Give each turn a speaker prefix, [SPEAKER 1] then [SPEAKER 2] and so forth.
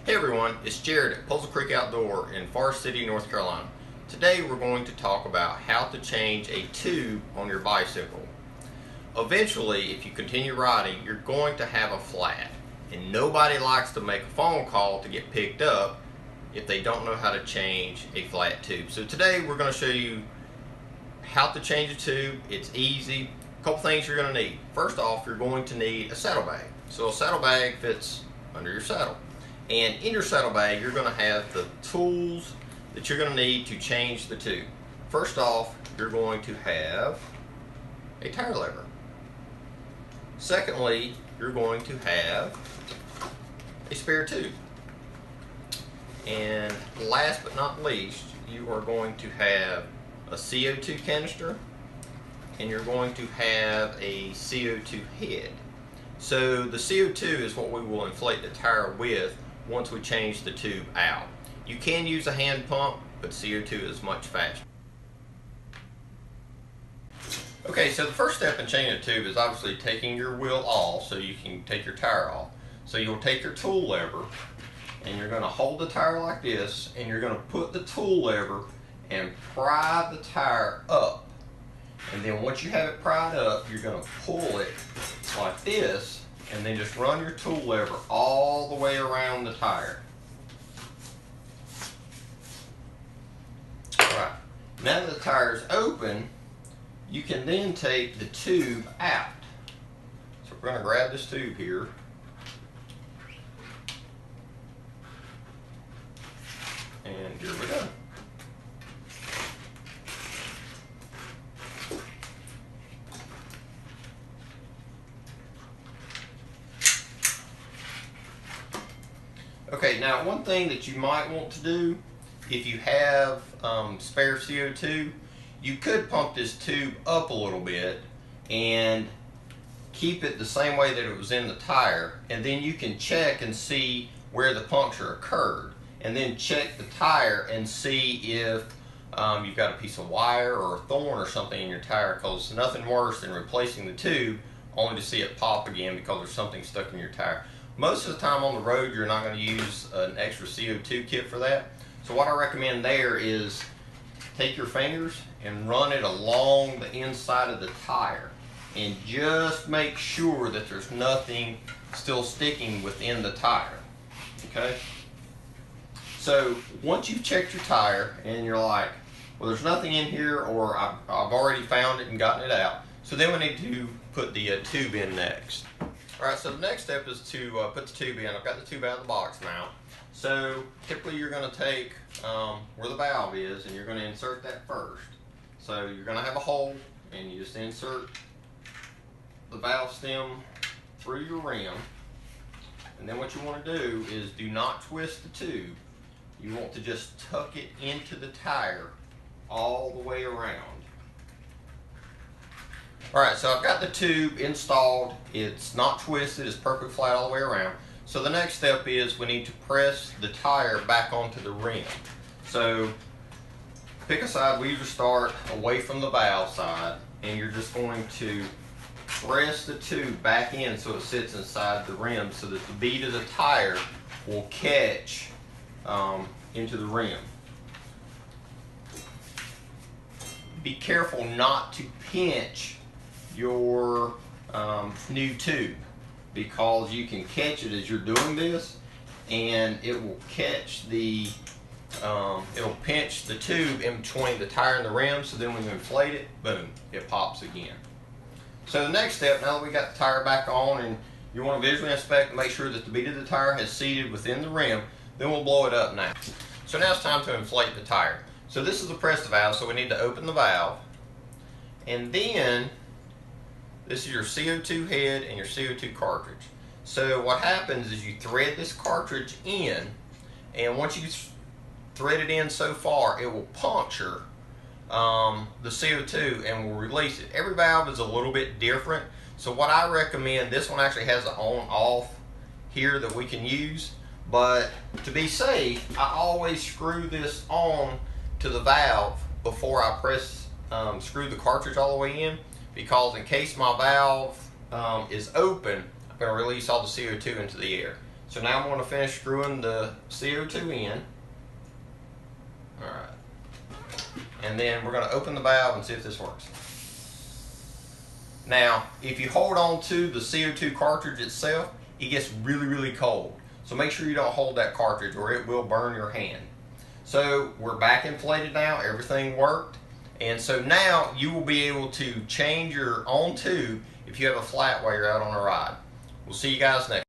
[SPEAKER 1] Hey everyone, it's Jared at Puzzle Creek Outdoor in Forest City, North Carolina. Today we're going to talk about how to change a tube on your bicycle. Eventually, if you continue riding, you're going to have a flat, and nobody likes to make a phone call to get picked up if they don't know how to change a flat tube. So today we're going to show you how to change a tube. It's easy. A couple things you're going to need. First off, you're going to need a saddlebag. So a saddlebag fits under your saddle. And in your saddlebag, you're going to have the tools that you're going to need to change the tube. First off, you're going to have a tire lever. Secondly, you're going to have a spare tube. And last but not least, you are going to have a CO2 canister, and you're going to have a CO2 head. So the CO2 is what we will inflate the tire with once we change the tube out. You can use a hand pump, but CO2 is much faster. Okay, so the first step in changing a tube is obviously taking your wheel off so you can take your tire off. So you'll take your tool lever and you're going to hold the tire like this, and you're going to put the tool lever and pry the tire up. And then once you have it pried up, you're going to pull it like this, and then just run your tool lever all the way around the tire. Alright, now that the tire is open, you can then take the tube out. So we're going to grab this tube here. And here we go. Okay, now one thing that you might want to do, if you have spare CO2, you could pump this tube up a little bit and keep it the same way that it was in the tire, and then you can check and see where the puncture occurred, and then check the tire and see if you've got a piece of wire or a thorn or something in your tire, because nothing worse than replacing the tube only to see it pop again because there's something stuck in your tire. Most of the time on the road, you're not going to use an extra CO2 kit for that. So what I recommend there is take your fingers and run it along the inside of the tire, and just make sure that there's nothing still sticking within the tire. Okay? So once you've checked your tire and you're like, well, there's nothing in here, or I've already found it and gotten it out, so then we need to put the tube in next. Alright, so the next step is to put the tube in. I've got the tube out of the box now. So typically you're going to take where the valve is, and you're going to insert that first. So you're going to have a hole, and you just insert the valve stem through your rim. And then what you want to do is do not twist the tube. You want to just tuck it into the tire all the way around. Alright, so I've got the tube installed. It's not twisted, it's perfectly flat all the way around. So the next step is we need to press the tire back onto the rim. So pick a side. We usually start away from the valve side, and you're just going to press the tube back in so it sits inside the rim, so that the bead of the tire will catch into the rim. Be careful not to pinch your new tube, because you can catch it as you're doing this, and it will catch the it'll pinch the tube in between the tire and the rim, so then when you inflate it, boom, it pops again. So the next step, now that we got the tire back on and you want to visually inspect and make sure that the bead of the tire has seated within the rim, then we'll blow it up now. So now it's time to inflate the tire. So this is the press valve, so we need to open the valve, and then this is your CO2 head and your CO2 cartridge. So what happens is you thread this cartridge in, and once you thread it in so far, it will puncture the CO2 and will release it. Every valve is a little bit different, so what I recommend, this one actually has an on-off here that we can use, but to be safe, I always screw this on to the valve before I screw the cartridge all the way in, because in case my valve is open, I'm going to release all the CO2 into the air. So now I'm going to finish screwing the CO2 in. Alright. And then we're going to open the valve and see if this works. Now, if you hold on to the CO2 cartridge itself, it gets really, really cold. So make sure you don't hold that cartridge or it will burn your hand. So we're back inflated now, everything worked. And so now you will be able to change your own tube if you have a flat while you're out on a ride. We'll see you guys next.